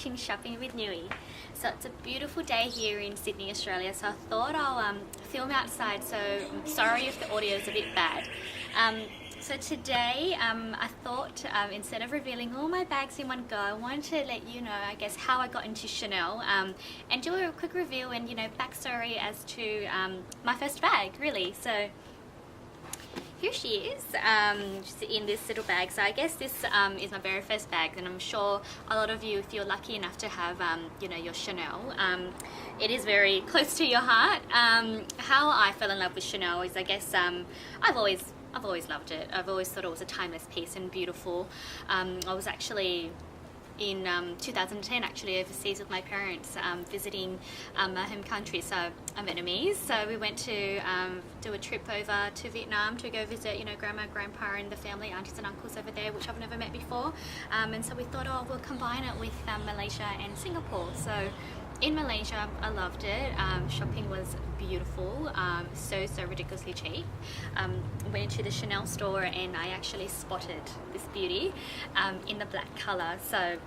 watching Shopping with Newii. So it's a beautiful day here in Sydney, Australia, so I thought I'll film outside, so I'm sorry if the audio is a bit bad. So today I thought instead of revealing all my bags in one go, I wanted to let you know, I guess, how I got into Chanel and do a quick review and, you know, backstory as to my first bag, really. So here she is, she's in this little bag. So I guess this is my very first bag, and I'm sure a lot of you, if you're lucky enough to have, you know, your Chanel, it is very close to your heart. How I fell in love with Chanel is, I guess, I've always loved it. I've always thought it was a timeless piece and beautiful. I was actually in 2010 actually overseas with my parents, visiting my home country. So I'm Vietnamese, so we went to do a trip over to Vietnam to go visit, you know, grandma, grandpa and the family, aunties and uncles over there, which I've never met before. And so we thought, oh, we'll combine it with Malaysia and Singapore. So in Malaysia, I loved it. Shopping was beautiful, so ridiculously cheap. Went into the Chanel store and I actually spotted this beauty in the black color. So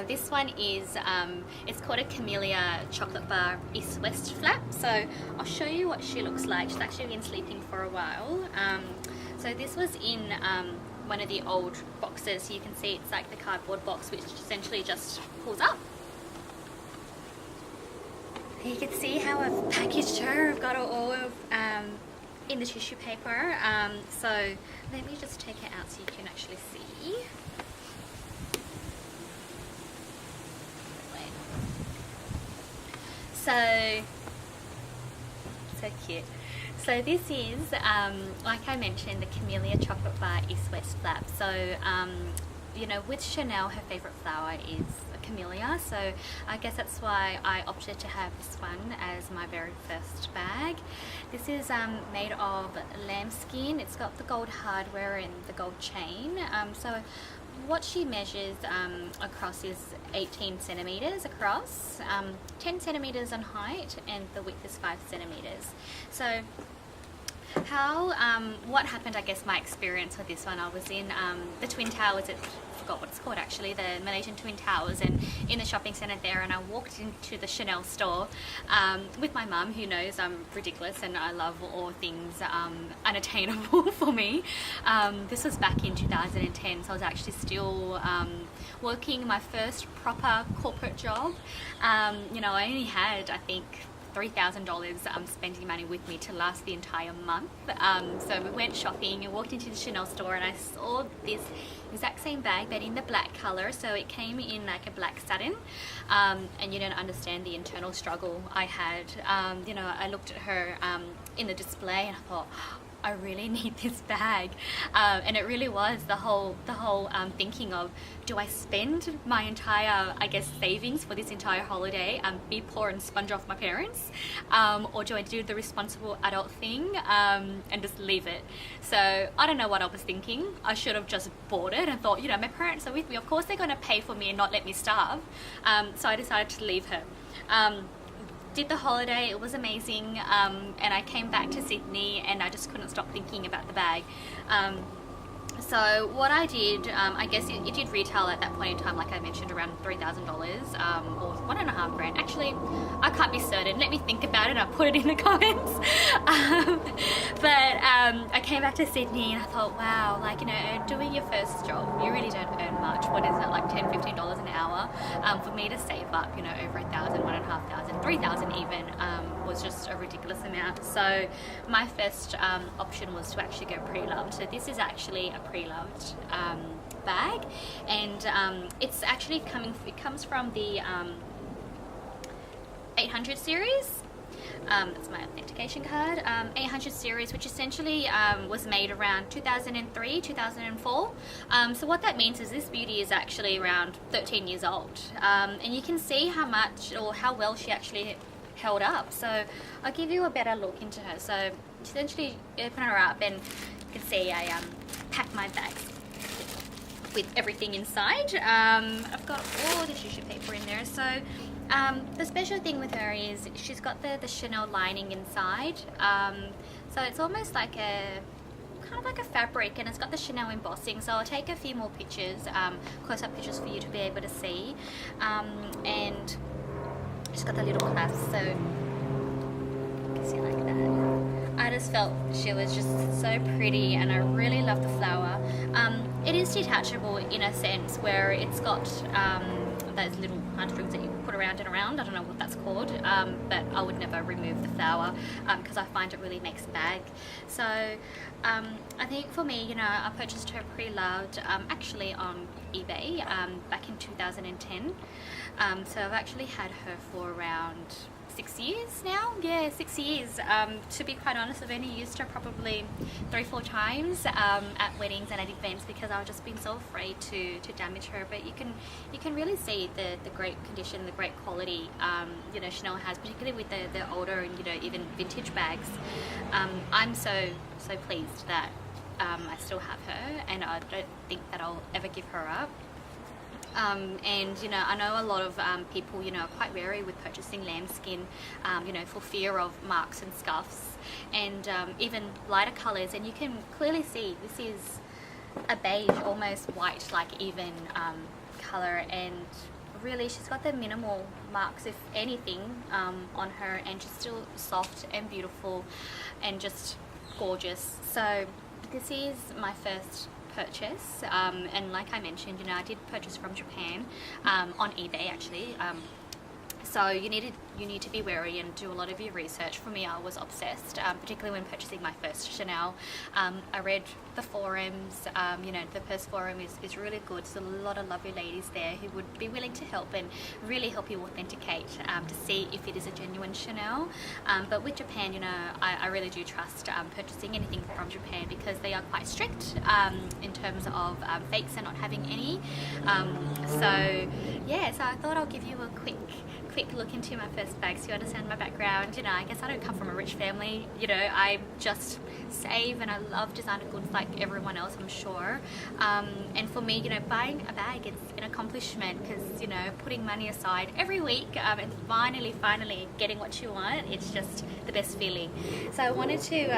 this one is, it's called a Camellia Chocolate Bar East-West Flap. So I'll show you what she looks like. She's actually been sleeping for a while. So this was in one of the old boxes. You can see it's like the cardboard box, which essentially just pulls up. You can see how I've packaged her. I've got it all in the tissue paper. So let me just take it out so you can actually see. So cute. So this is, like I mentioned, the Camellia Chocolate Bar East-West Flap. So, you know, with Chanel, her favourite flower is Camellia, so I guess that's why I opted to have this one as my very first bag. This is made of lambskin. It's got the gold hardware and the gold chain. So what she measures across is 18 centimeters across, 10 centimeters on height, and the width is 5 centimeters. So what happened, I guess, my experience with this one, I was in the Twin Towers, I forgot what it's called actually, the Malaysian Twin Towers, and in the shopping centre there, and I walked into the Chanel store with my mum, who knows I'm ridiculous and I love all things unattainable for me. This was back in 2010, so I was actually still working my first proper corporate job. You know, I only had, I think, $3,000 spending money with me to last the entire month. So we went shopping and walked into the Chanel store, and I saw this exact same bag but in the black color. So it came in like a black satin, and you don't understand the internal struggle I had. You know, I looked at her in the display and I thought, I really need this bag, and it really was the whole thinking of, do I spend my entire, I guess, savings for this entire holiday, be poor and sponge off my parents, or do I do the responsible adult thing and just leave it? So I don't know what I was thinking. I should have just bought it and thought, you know, my parents are with me, of course they're going to pay for me and not let me starve. So I decided to leave her. Did the holiday, it was amazing, and I came back to Sydney and I just couldn't stop thinking about the bag. So what I did, I guess it did retail at that point in time, like I mentioned, around $3,000 or $1.5 grand. Actually, I can't be certain. Let me think about it and I'll put it in the comments. But I came back to Sydney and I thought, wow, like, you know, doing your first job, you really don't earn much. What is it, like $10, $15 an hour? For me to save up, you know, over $1,000, $1,500, $3,000 even, was just a ridiculous amount. So my first option was to actually go pre-loved. So this is actually a pre-loved bag, and it's actually it comes from the 800 series. That's my authentication card. 800 series, which essentially was made around 2003, 2004. So what that means is this beauty is actually around 13 years old, and you can see how much or how well she actually held up. So I'll give you a better look into her. So essentially, open her up and you can see I pack my bags with everything inside. I've got all the tissue paper in there. So the special thing with her is she's got the Chanel lining inside. So it's almost like a kind of like a fabric, and it's got the Chanel embossing. So I'll take a few more pictures, close-up pictures for you to be able to see. And it's got the little clasp, so you can see like that. I just felt she was just so pretty, and I really love the flower. It is detachable in a sense where it's got those little heartstrings that you put around and around. I don't know what that's called, but I would never remove the flower because I find it really makes a bag. So I think for me, you know, I purchased her pre-loved actually on eBay back in 2010. So I've actually had her for around 6 years now. Yeah, 6 years. To be quite honest, I've only used her probably 3-4 times at weddings and at events because I've just been so afraid to damage her. But you can really see the great condition, the great quality you know, Chanel has, particularly with the older and, you know, even vintage bags. I'm so pleased that I still have her, and I don't think that I'll ever give her up. And you know, I know a lot of people, you know, are quite wary with purchasing lambskin, you know, for fear of marks and scuffs, and even lighter colors. And you can clearly see this is a beige, almost white, like even color, and really she's got the minimal marks, if anything, on her, and she's still soft and beautiful and just gorgeous. So this is my first purchase, and like I mentioned, you know, I did purchase from Japan on eBay actually. So you need to be wary and do a lot of your research. For me, I was obsessed, particularly when purchasing my first Chanel. I read the forums, you know, the purse forum is really good. There's a lot of lovely ladies there who would be willing to help and really help you authenticate to see if it is a genuine Chanel. But with Japan, you know, I really do trust purchasing anything from Japan because they are quite strict in terms of fakes and not having any. So yeah, so I thought I'll give you a quick look into my first bag so you understand my background. You know, I guess I don't come from a rich family, you know, I just save and I love designer goods like everyone else, I'm sure. And for me, you know, buying a bag, it's an accomplishment because, you know, putting money aside every week and finally getting what you want, it's just the best feeling. So I wanted to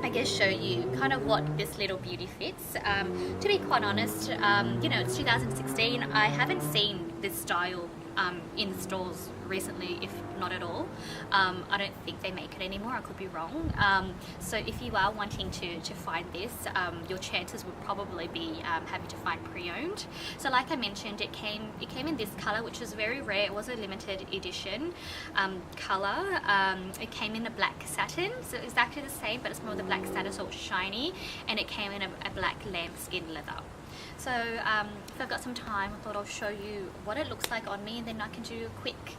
I guess show you kind of what this little beauty fits. To be quite honest, you know, it's 2016. I haven't seen this style in stores recently, if not at all. I don't think they make it anymore, I could be wrong. So if you are wanting to find this, your chances would probably be having to find pre-owned. So like I mentioned, it came in this color, which is very rare. It was a limited edition color. It came in a black satin, so exactly the same, but it's more the black satin, so it's shiny, and it came in a black lambskin leather. So if I've got some time, I thought I'll show you what it looks like on me, and then I can do a quick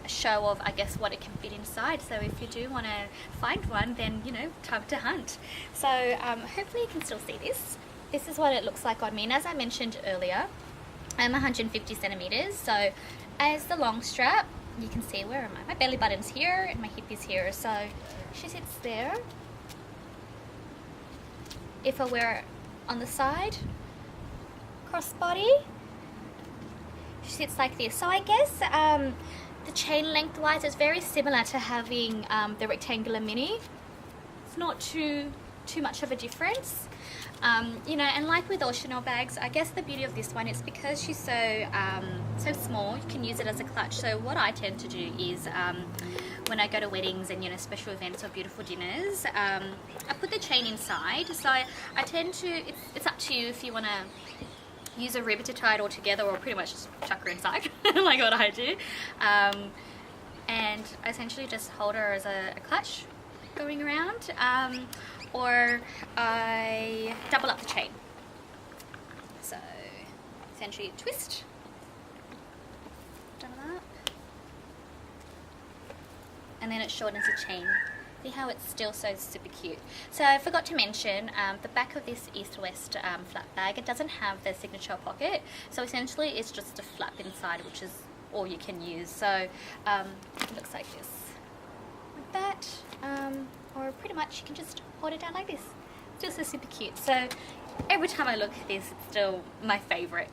show of, I guess, what it can fit inside. So if you do want to find one, then, you know, time to hunt. So hopefully you can still see this. This is what it looks like on me, and as I mentioned earlier, I'm 150 centimeters. So as the long strap, you can see, where am I? My belly button's here and my hip is here. So she sits there. If I wear it on the side, crossbody, she sits like this. So I guess the chain lengthwise is very similar to having the rectangular mini. It's not too much of a difference. You know, and like with all Chanel bags, I guess the beauty of this one is because she's so small, you can use it as a clutch. So what I tend to do is when I go to weddings and, you know, special events or beautiful dinners, I put the chain inside. So I tend to, it's up to you if you want to use a ribbon to tie it all together, or pretty much just chuck her inside like what I do. And I essentially just hold her as a clutch going around, or I double up the chain. So essentially twist, double up, and then it shortens the chain. See how it's still so super cute. So I forgot to mention the back of this East-West flap bag, it doesn't have the signature pocket, so essentially it's just a flap inside, which is all you can use. So it looks like this, like that, or pretty much you can just hold it down like this. Still so super cute. So every time I look at this, it's still my favorite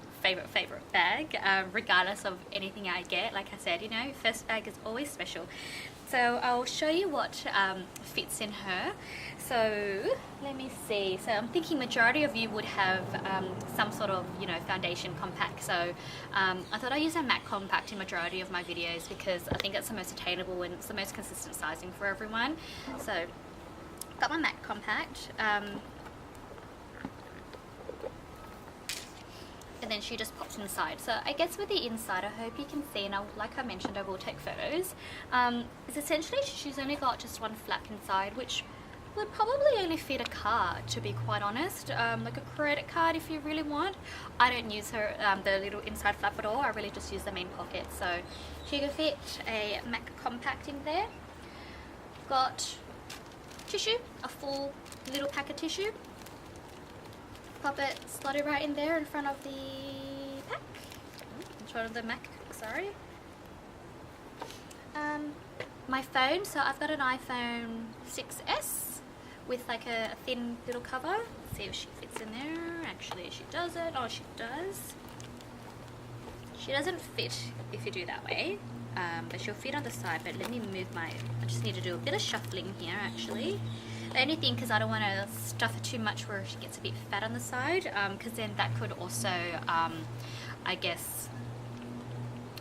bag, regardless of anything I get. Like I said, you know, first bag is always special. So I'll show you what fits in her. So let me see. So I'm thinking majority of you would have some sort of, you know, foundation compact. So I thought I'd use a matte compact in majority of my videos because I think it's the most attainable and it's the most consistent sizing for everyone. So got my matte compact. And then she just pops inside. So I guess with the inside, I hope you can see, and like I mentioned, I will take photos. Is essentially she's only got just one flap inside, which would probably only fit a card, to be quite honest. Like a credit card if you really want. I don't use her the little inside flap at all. I really just use the main pocket. So she can fit a MAC compact in there. Got tissue, a full little pack of tissue. Pop it, slot it right in there in front of the pack, in front of the Mac, sorry. My phone, so I've got an iPhone 6S with like a thin little cover. Let's see if she fits in there. Actually, she doesn't. Oh, she does. She doesn't fit if you do that way, but she'll fit on the side. But let me move my, I just need to do a bit of shuffling here actually. The only thing, because I don't want to stuff it too much where she gets a bit fat on the side, because then that could also, I guess,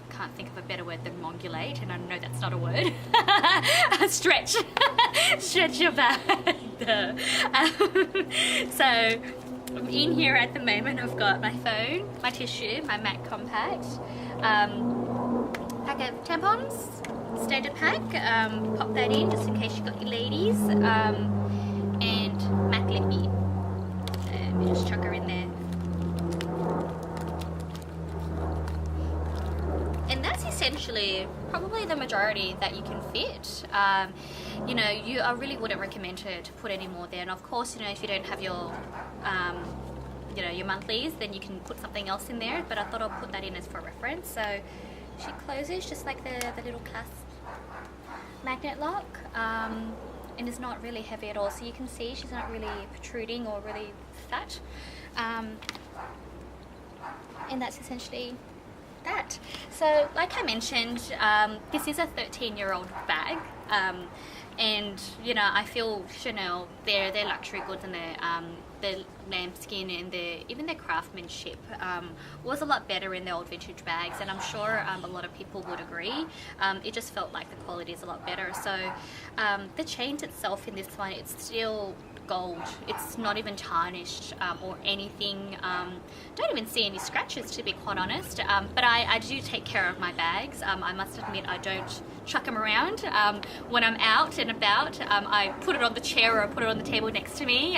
can't think of a better word than mongulate, and I know that's not a word. Stretch. Stretch your bag. So in here at the moment I've got my phone, my tissue, my MAC compact, pack of tampons, standard pack, pop that in just in case you got your ladies, and MAC lippy, and we just chuck her in there. And that's essentially probably the majority that you can fit. You know, I really wouldn't recommend to put any more there. And of course, you know, if you don't have your, you know, your monthlies, then you can put something else in there. But I thought I'll put that in as for reference. So she closes just like the little clasp magnet lock, and is not really heavy at all. So you can see she's not really protruding or really fat. And that's essentially that. So like I mentioned, this is a 13-year-old bag, and you know, I feel Chanel, their luxury goods and their lambskin and even their craftsmanship was a lot better in their old vintage bags, and I'm sure a lot of people would agree. It just felt like the quality is a lot better. So the chain itself in this one, it's still gold. It's not even tarnished or anything. Don't even see any scratches, to be quite honest. But I do take care of my bags. I must admit, I don't chuck them around. When I'm out and about, I put it on the chair or I put it on the table next to me,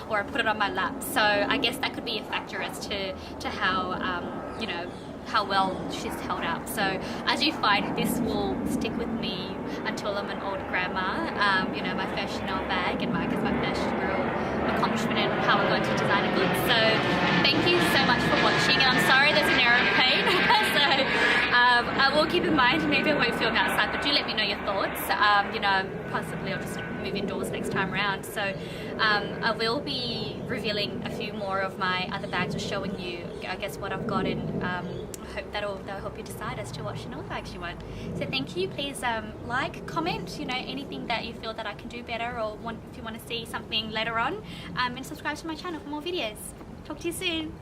or I put it on my lap. So I guess that could be a factor as to how you know, how well she's held up. So I do find this will stick with me until I'm an old grandma. You know, my first Chanel bag, and I guess my first real accomplishment in how I'm going to design a good. So thank you so much for watching, and I'm sorry there's an aeroplane. So I will keep in mind, maybe I won't film outside, but do let me know your thoughts. You know, possibly I'll just move indoors next time around. So I will be revealing a few more of my other bags, or showing you, I guess, what I've got, and I hope that'll help you decide as to what Chanel bags you want. So thank you. Please like, comment, you know, anything that you feel that I can do better, or if you want to see something later on, and subscribe to my channel for more videos. Talk to you soon.